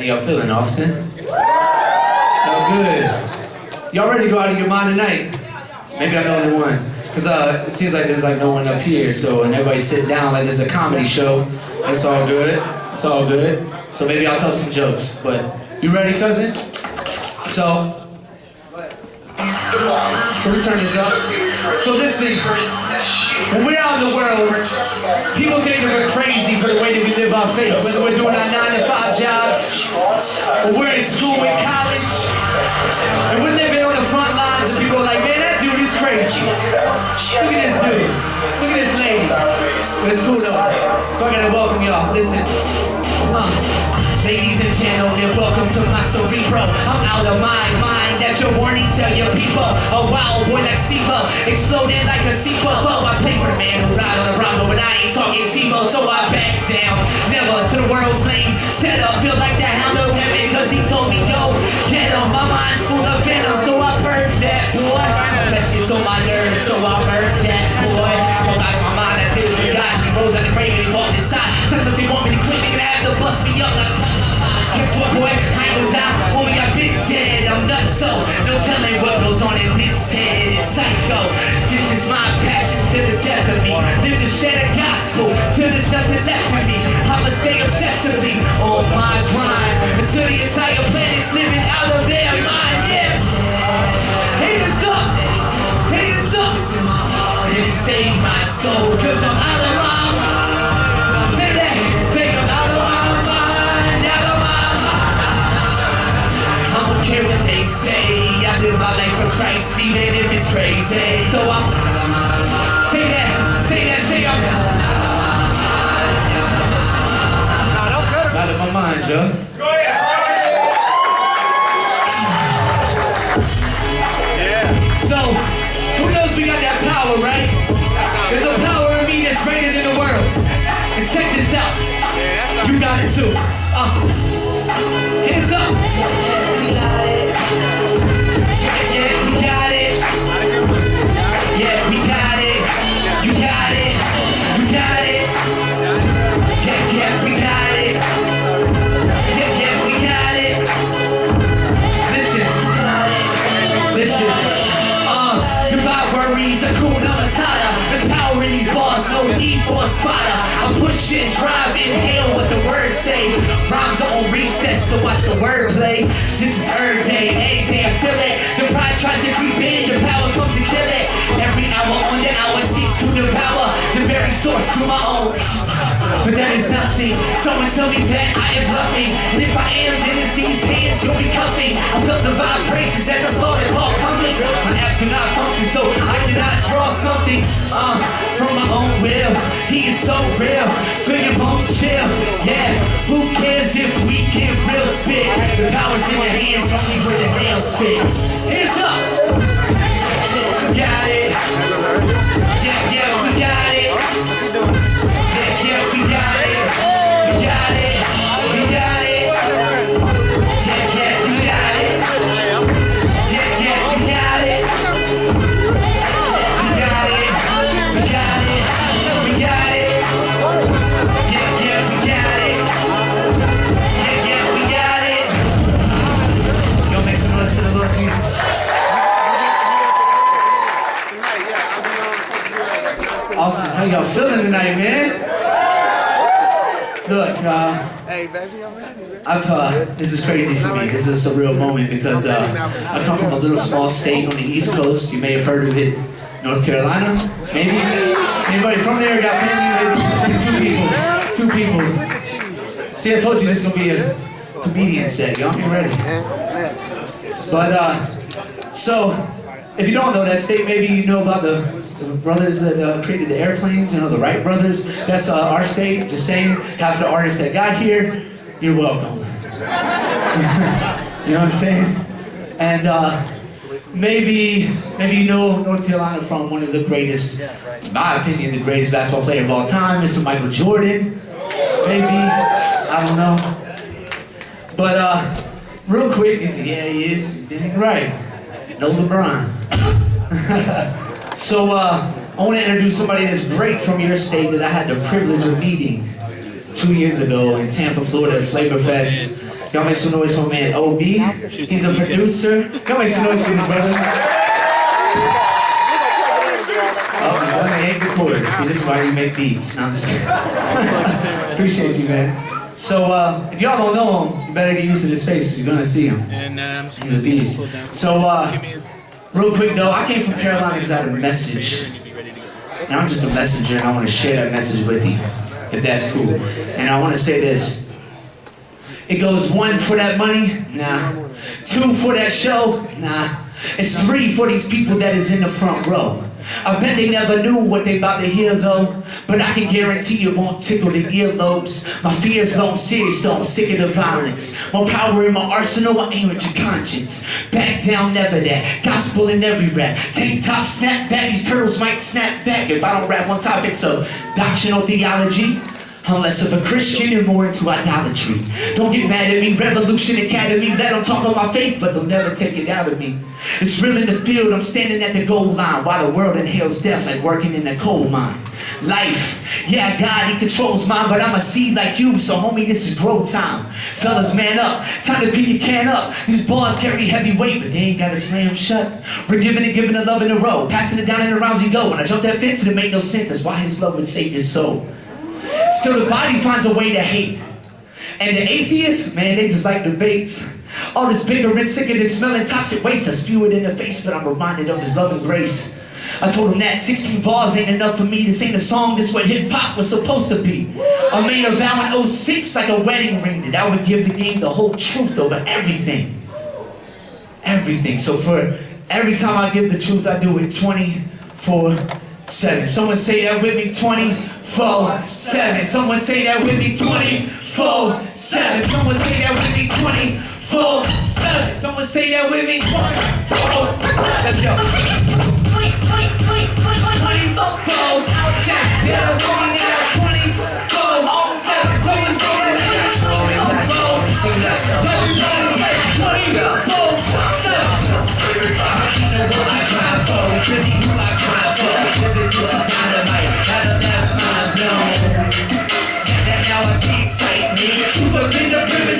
y'all feeling, Austin? Oh, good. Y'all ready to go out of your mind tonight? Maybe I'm the only one. Because it seems like there's like no one up here, so, and everybody's sitting down like this is a comedy show. It's all good. It's all good. So maybe I'll tell some jokes. But you ready, cousin? So we turn this up. So listen, when we're out in the world, people think that we're crazy for the way that we live our faith. Whether we're doing our 9-to-5 jobs, or we're in school and college, and we're living on the front lines, and people are like, man, that dude is crazy. Look at this dude. Look at this lady. But it's cool though. So I gotta welcome y'all. Listen. Ladies and gentlemen, welcome to my cerebro. I'm out of my mind, that's your warning, tell your people. A wild boy like Steve-O, exploding like a sequel. Oh, I play for the man who ride on the Bronco, but I ain't talking Tebow, so I back down. Never to the world's lane, set up, feel like the hound of heaven, cause he told me, yo, get him, my mind's full of venom, so I purge that boy. That shit's on my nerves, so I murk that boy. Don't like my mind, I feel the God, he rose out the grave and he walked inside. Tell them if they want me to quit, they gonna have to bust me up like. Guess what, boy? I ain't gon' die. Homie, I've been dead. I'm nuts, so no telling what goes on in this head. It's psycho. This is my passion to the death of me. Live to share the gospel till there's nothing left for me. I'ma stay obsessively on my grind until the entire planet's living out of their mind. Yeah. Haters up. Haters up. And save my soul, cause I'm out of my mind. Say that. Say I'm out of my mind. Care what they say, I live my life for Christ even if it's crazy. So I'm say I'm out of my mind, Joe. Go ahead. Yeah. So who knows we got that power, right? There's a power in me that's greater than the world. And check this out. You got it too. Hands up. We got it. Yeah, we got it. Yeah, we got it. You got it. You got it. Yeah, we got it. Yeah, we got it. Listen. Goodbye worries, Hakuna Matata. There's power in these bars, no need for a spotter. I'm pushing, driving, hail what the words say. Rhymes are on recess, so watch the wordplay. This is Earth Day, every day I feel it. The pride tries to creep in, the power comes to kill it. Every hour on the hour seeks to devour the very source through my own. But that is nothing. Someone tell me that I am bluffing. And if I am, then it's these hands you'll be cuffing. I felt the vibrations as I saw it all coming. My apps do not function, so I cannot draw something from my own will. He is so real. Feel your bones chill. Yeah, who cares if we get real spit? The power's in your hands, only where the nails fit. Hands up. We got it. Yeah, we got it. Yeah, we got it. We got it. We got it. Yeah, we got it. Yeah, we got it. We got it. We got it. We got it. Yeah, we got it. Yeah, we got it. Y'all make some noise for the Lord Jesus. Awesome. How y'all feeling tonight, man? Look, hey, baby, I'm ready. This is crazy for me. This is a real moment because I come from a little small state on the East Coast. You may have heard of it, North Carolina. Maybe anybody from there got family? Maybe two people. See, I told you this is gonna be a comedian set. Y'all be ready. But so if you don't know that state, maybe you know about the brothers that created the airplanes, you know, the Wright brothers. That's our state, just saying. Half the artists that got here, you're welcome. You know what I'm saying? And maybe you know North Carolina from one of the greatest, in my opinion, the greatest basketball player of all time, Mr. Michael Jordan. Maybe, I don't know. But real quick, you say, yeah, he is. He did it right. No LeBron. So I want to introduce somebody that's great from your state that I had the privilege of meeting 2 years ago in Tampa, Florida at Flavor Fest. Y'all make some noise for my man OB. He's a producer. Y'all make some noise for his brother. Oh, my brother ain't recorded. See, this is why you make beats. No, I'm just kidding. Appreciate you, man. So, if y'all don't know him, you better get used to this face because you're gonna see him. He's a beast. So, real quick though, I came from Carolina because I had a message. And I'm just a messenger and I want to share that message with you, if that's cool. And I want to say this. It goes 1 for that money, nah. 2 for that show, nah. It's 3 for these people that is in the front row. I bet they never knew what they about to hear though, but I can guarantee it won't tickle the earlobes. My fears don't serious though, I'm sick of the violence. More power in my arsenal, I aim at your conscience. Back down, never that, gospel in every rap. Tank top, snap back, these turtles might snap back if I don't rap on topics of doctrinal theology. I'm less of a Christian and more into idolatry. Don't get mad at me, Revolution Academy. Let them talk on my faith, but they'll never take it out of me. It's real in the field, I'm standing at the goal line, while the world inhales death like working in a coal mine. Life, yeah, God, he controls mine, but I'm a seed like you, so homie, this is grow time. Fellas, man up, time to pick your can up. These bars carry heavy weight, but they ain't gotta slam shut. We're giving and giving the love in a row, passing it down in the rounds you go. When I jump that fence, it make no sense, that's why his love would save your soul. Still the body finds a way to hate. And the atheists, man, they just like debates. All this bigger and sicker than smelling toxic waste. I spew it in the face, but I'm reminded of his love and grace. I told him that 16 bars ain't enough for me. This ain't a song, this what hip-hop was supposed to be. I made a vow in 06 like a wedding ring that I would give the game the whole truth over everything. Everything. So for every time I give the truth, I do it 24/7. Someone say that with me, 24/7. Someone say that with me, 24/7. Someone say that with me, 24/7. Someone say that with me, 24/7. Let's go.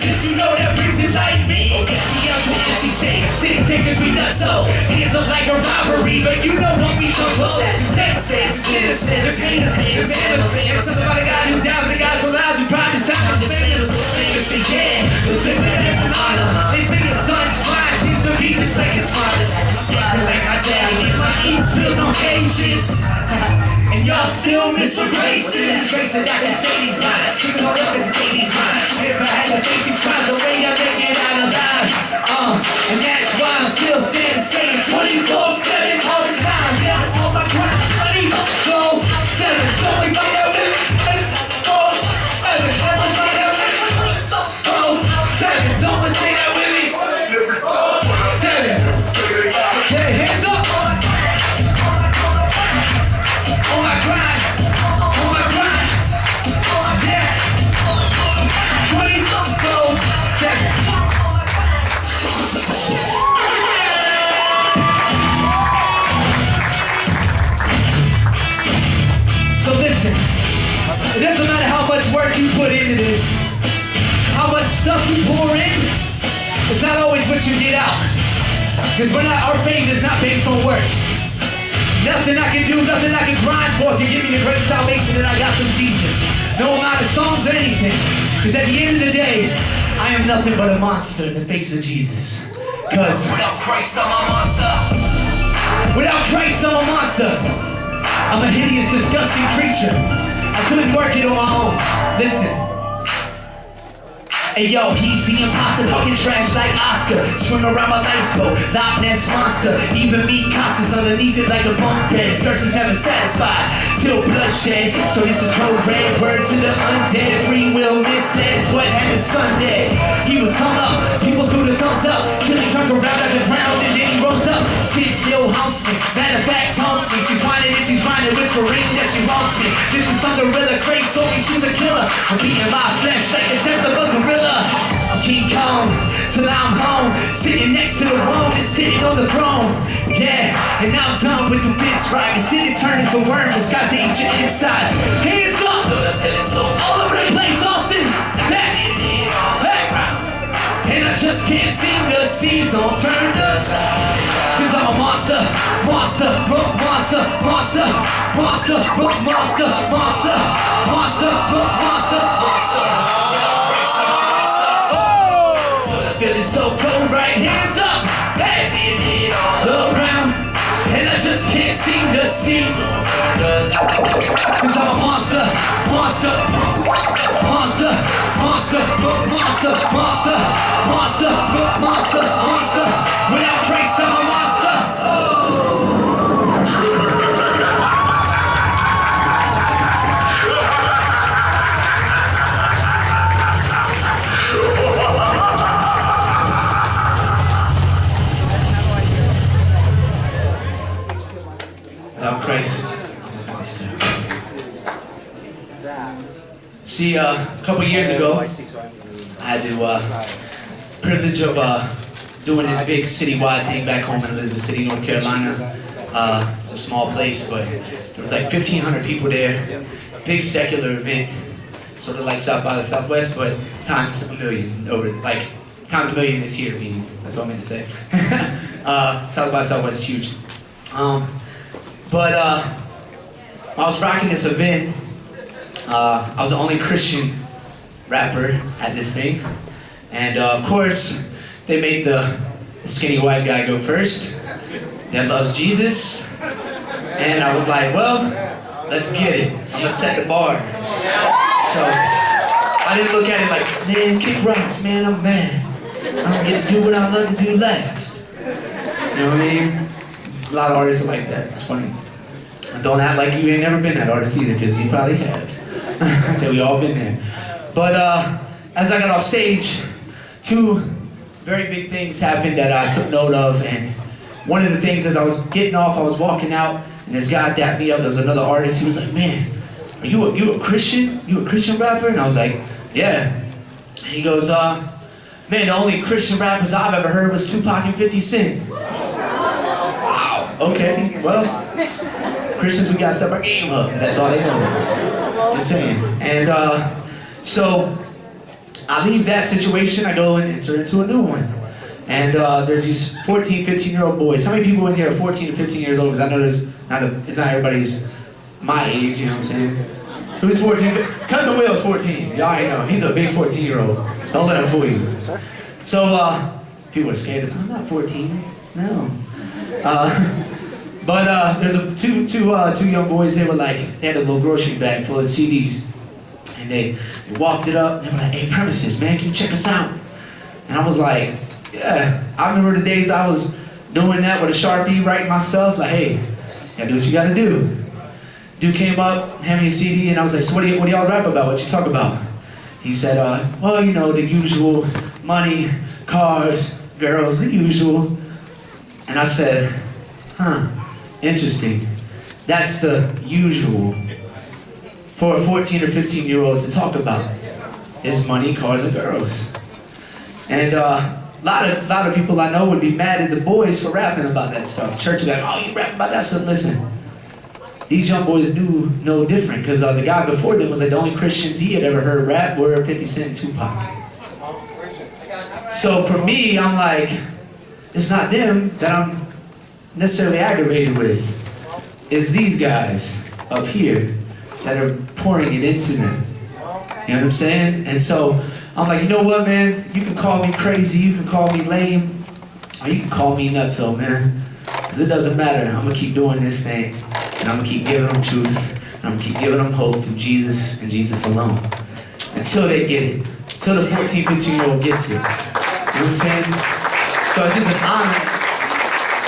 'Cause you know that reason like me. City takers, we not so. Hands up like a robbery, but you know what we propose. Sex, citizen, the haters, somebody got who's down for the guys who lies, we probably stop the singers. Yeah, the singer is an honor. They say your son's fine, seems to be just like his father's. Like my daddy, my eats feels on cages. And y'all still miss the graces. Graces that can say these lines. Keep on up and take these lines. If I had to face these crimes, the way I make it out alive. And that's why I'm still standing saying 24/7 all the time. Yeah, on my grind, 24/7. Someone's like that with me. 24/7. Someone's like that with me. 24/7. Someone say that with me. 7. Okay, hands up. On my grind. On my grind. Yeah. 24/7. So listen, it doesn't matter how much work you put into this, how much stuff you pour in, it's not always what you get out. Because our faith is not based on works. Nothing I can do, nothing I can grind for can give me the great salvation that I got from Jesus. No amount of songs or anything. Because at the end of the day, I am nothing but a monster in the face of Jesus. Because without Christ, I'm a monster. Without Christ, I'm a monster. I'm a hideous, disgusting creature. I couldn't work it on my own. Listen. Hey yo, he's the imposter, talking trash like Oscar. Swim around my life boat, Loch Ness monster. Even me Costas underneath it like a bunk bed. His thirst is never satisfied, till bloodshed. So this is code red, word to the undead. Free will misled, it's what had his son dead. He was hung up, people threw the thumbs up. Till he turned around at the ground and then he rose up. Sid still haunts me, matter of fact haunts me. She's whining and she's whining, whispering that she wants me. This is some gorilla crate, told me she's a killer. I'm eating my flesh like a chest of a gorilla. I'm King Kong, till I'm home. Sitting next to the one that's sitting on the throne. Yeah, and I'm done with the fence right. The city turned into worm, disguised to eat your insides. Hands up! All over the place, Austin! Back! Back! monster, monster, monster, monster, monster, monster, monster. Feeling so cold, right? Hands up, hey, look around, and I just can't seem to see. Cause I'm a monster, monster, monster, monster, monster, monster, monster, monster, monster. Without trace, I'm a monster. Without Christ. See, a couple years ago, I had the privilege of doing this big citywide thing back home in Elizabeth City, North Carolina. It's a small place, but there was like 1,500 people there. Big secular event, sort of like South by Southwest, but times a million over. Like times a million is here, meaning that's what I meant to say. South by Southwest is huge. But I was rocking this event. I was the only Christian rapper at this thing. And of course, they made the skinny white guy go first that loves Jesus. And I was like, well, let's get it. I'm gonna set the bar. So I didn't look at it like, man, kick rocks, man, I'm mad. I'm gonna get to do what I love to do last. You know what I mean? A lot of artists are like that. It's funny. Don't act like you ain't never been that artist either, because you probably have. That we all been there. But as I got off stage, two very big things happened that I took note of. And one of the things, as I was getting off, I was walking out, and this guy dapped me up. There was another artist. He was like, "Man, are you a Christian? You a Christian rapper?" And I was like, "Yeah." And he goes, "Man, the only Christian rappers I've ever heard was Tupac and 50 Cent." Wow. Okay. Well. Christians, we gotta step our game up. That's all they know. Just saying. And so I leave that situation, I go and enter into a new one. And there's these 14, 15-year-old boys. How many people in here are 14 to 15 years old? Because I know it's not everybody's my age, you know what I'm saying? Who's 14? Cousin Will's 14. Y'all ain't know. He's a big 14-year-old. Don't let him fool you. So people are scared of, I'm not 14. No. But there's two young boys. They had a little grocery bag full of CDs, and they walked it up. They were like, "Hey, Premises, man, can you check us out?" And I was like, "Yeah." I remember the days I was doing that with a Sharpie, writing my stuff. Like, "Hey, you gotta do what you gotta do." Dude came up, handed me a CD, and I was like, "So what do y'all rap about? What you talk about?" He said, "Well, you know, the usual: money, cars, girls, the usual." And I said, "Huh. Interesting. That's the usual for a 14 or 15-year-old to talk about, is money, cars, and girls." And a lot of people I know would be mad at the boys for rapping about that stuff. Church would be like, "Oh, you rap about that stuff?" Listen, these young boys knew no different, because the guy before them was like the only Christians he had ever heard rap were 50 Cent and Tupac. So for me, I'm like, it's not them that I'm necessarily aggravated with, is these guys up here that are pouring it into them. You know what I'm saying? And so I'm like, you know what, man? You can call me crazy, you can call me lame, or you can call me nutso, man. Because it doesn't matter. I'm going to keep doing this thing, and I'm going to keep giving them truth, and I'm going to keep giving them hope through Jesus and Jesus alone. Until they get it. Until the 14, 15-year-old gets it. You know what I'm saying? So it's just an honor.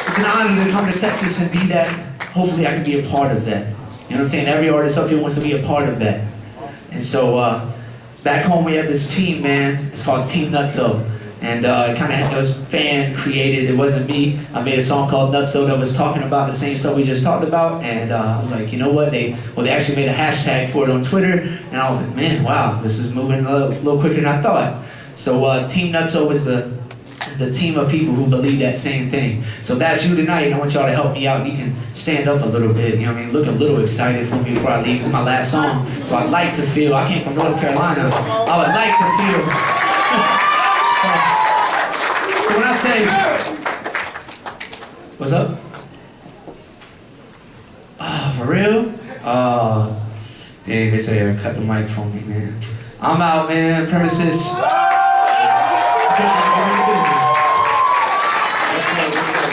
It's an honor to come to Texas and be that. Hopefully I can be a part of that. You know what I'm saying? Every artist up here wants to be a part of that. And so back home we have this team, man. It's called Team Nutso. And it was fan created. It wasn't me. I made a song called Nutso that was talking about the same stuff we just talked about. And I was like, you know what? They actually made a hashtag for it on Twitter. And I was like, man, wow, this is moving a little quicker than I thought. So Team Nutso is the team of people who believe that same thing. So that's you tonight. I want y'all to help me out. You can stand up a little bit, you know what I mean? Look a little excited for me before I leave. This is my last song. So I'd like to feel, I came from North Carolina. I would like to feel. So when I say, what's up? For real? Dang, they say cut the mic for me, man. I'm out, man. Premises. What's up?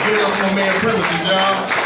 Give it up for my man Premises, y'all.